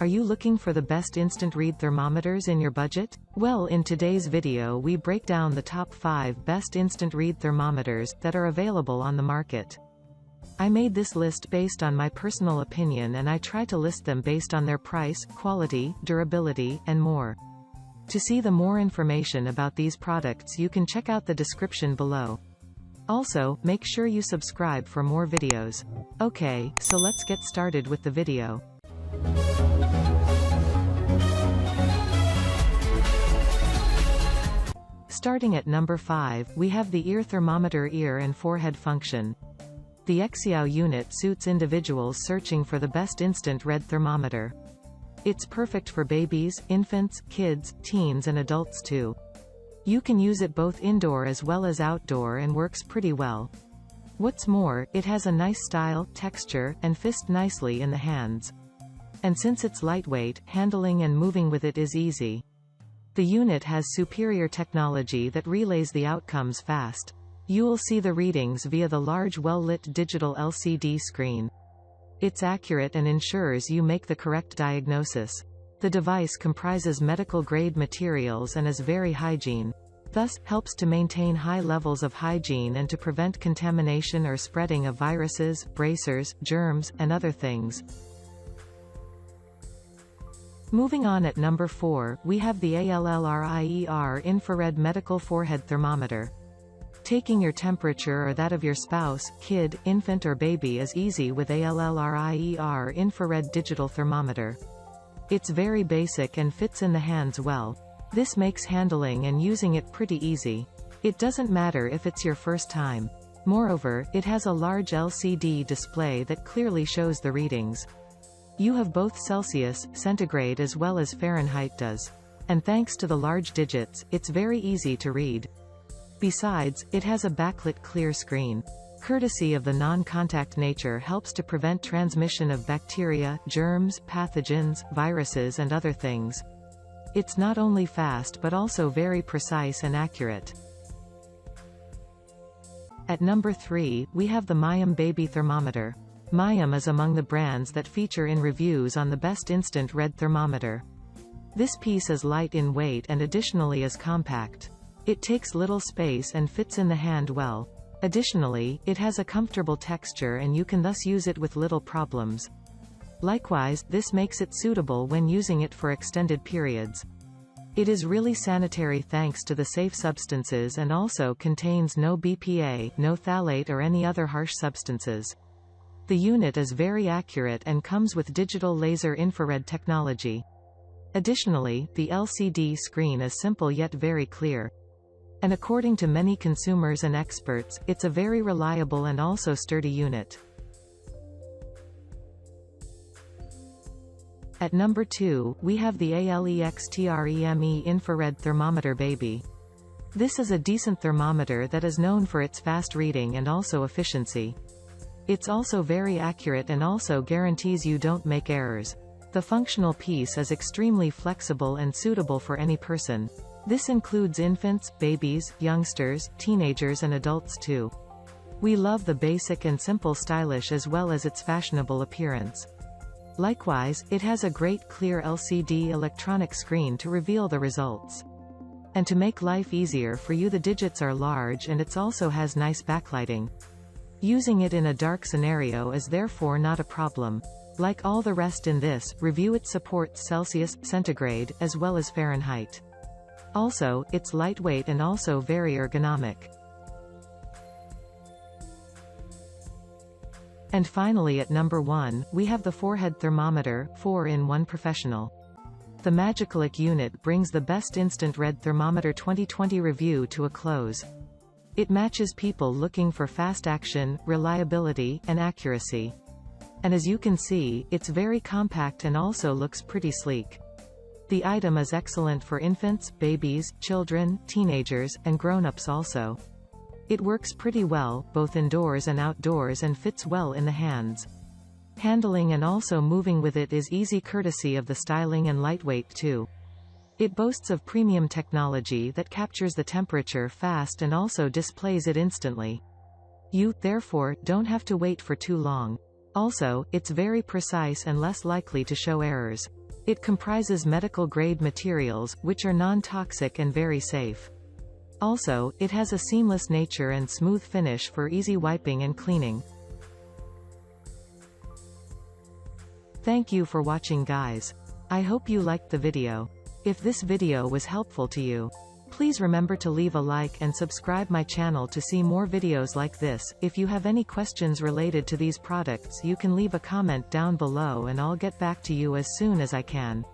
Are you looking for the best instant read thermometers in your budget? Well, in today's video we break down the top 5 best instant read thermometers that are available on the market. I made this list based on my personal opinion, and I try to list them based on their price, quality, durability, and more. To see the more information about these products, you can check out the description below. Also, make sure you subscribe for more videos. Okay, so let's get started with the video. Starting at number 5, we have the ear thermometer ear and forehead function. The Xiao unit suits individuals searching for the best instant read thermometer. It's perfect for babies, infants, kids, teens and adults too. You can use it both indoor as well as outdoor and works pretty well. What's more, it has a nice style, texture, and fits nicely in the hands. And since it's lightweight, handling and moving with it is easy. The unit has superior technology that relays the outcomes fast. You'll see the readings via the large well-lit digital LCD screen. It's accurate and ensures you make the correct diagnosis. The device comprises medical-grade materials and is very hygiene. Thus, helps to maintain high levels of hygiene and to prevent contamination or spreading of viruses, bracers, germs, and other things. Moving on at number 4, we have the ALLRIER infrared medical forehead thermometer. Taking your temperature or that of your spouse, kid, infant or baby is easy with ALLRIER infrared digital thermometer. It's very basic and fits in the hands well. This makes handling and using it pretty easy. It doesn't matter if it's your first time. Moreover, it has a large LCD display that clearly shows the readings. You have both Celsius, centigrade as well as Fahrenheit does. And thanks to the large digits, it's very easy to read. Besides, it has a backlit clear screen. Courtesy of the non-contact nature helps to prevent transmission of bacteria, germs, pathogens, viruses and other things. It's not only fast but also very precise and accurate. At number 3, we have the Meiyum baby thermometer. Meiyum is among the brands that feature in reviews on the best instant read thermometer. This piece is light in weight and additionally is compact. It takes little space and fits in the hand well. Additionally, it has a comfortable texture and you can thus use it with little problems. Likewise, this makes it suitable when using it for extended periods. It is really sanitary thanks to the safe substances and also contains no BPA, no phthalate or any other harsh substances. The unit is very accurate and comes with digital laser infrared technology. Additionally, the LCD screen is simple yet very clear. And according to many consumers and experts, it's a very reliable and also sturdy unit. At number 2, we have the ALEXTREME infrared thermometer baby. This is a decent thermometer that is known for its fast reading and also efficiency. It's also very accurate and also guarantees you don't make errors. The functional piece is extremely flexible and suitable for any person. This includes infants, babies, youngsters, teenagers and adults too. We love the basic and simple stylish as well as its fashionable appearance. Likewise, it has a great clear LCD electronic screen to reveal the results. And to make life easier for you, the digits are large and it also has nice backlighting. Using it in a dark scenario is therefore not a problem. Like all the rest in this review, it supports Celsius, centigrade, as well as Fahrenheit. Also, it's lightweight and also very ergonomic. And finally at number 1, we have the forehead thermometer, 4-in-1 Professional. The Magicalic unit brings the best instant read thermometer 2020 review to a close. It matches people looking for fast action, reliability, and accuracy. And as you can see, it's very compact and also looks pretty sleek. The item is excellent for infants, babies, children, teenagers, and grown-ups also. It works pretty well, both indoors and outdoors, and fits well in the hands. Handling and also moving with it is easy courtesy of the styling and lightweight too. It boasts of premium technology that captures the temperature fast and also displays it instantly. You, therefore, don't have to wait for too long. Also, it's very precise and less likely to show errors. It comprises medical-grade materials, which are non-toxic and very safe. Also, it has a seamless nature and smooth finish for easy wiping and cleaning. Thank you for watching, guys. I hope you liked the video. If this video was helpful to you, please remember to leave a like and subscribe my channel to see more videos like this. If you have any questions related to these products, you can leave a comment down below and I'll get back to you as soon as I can.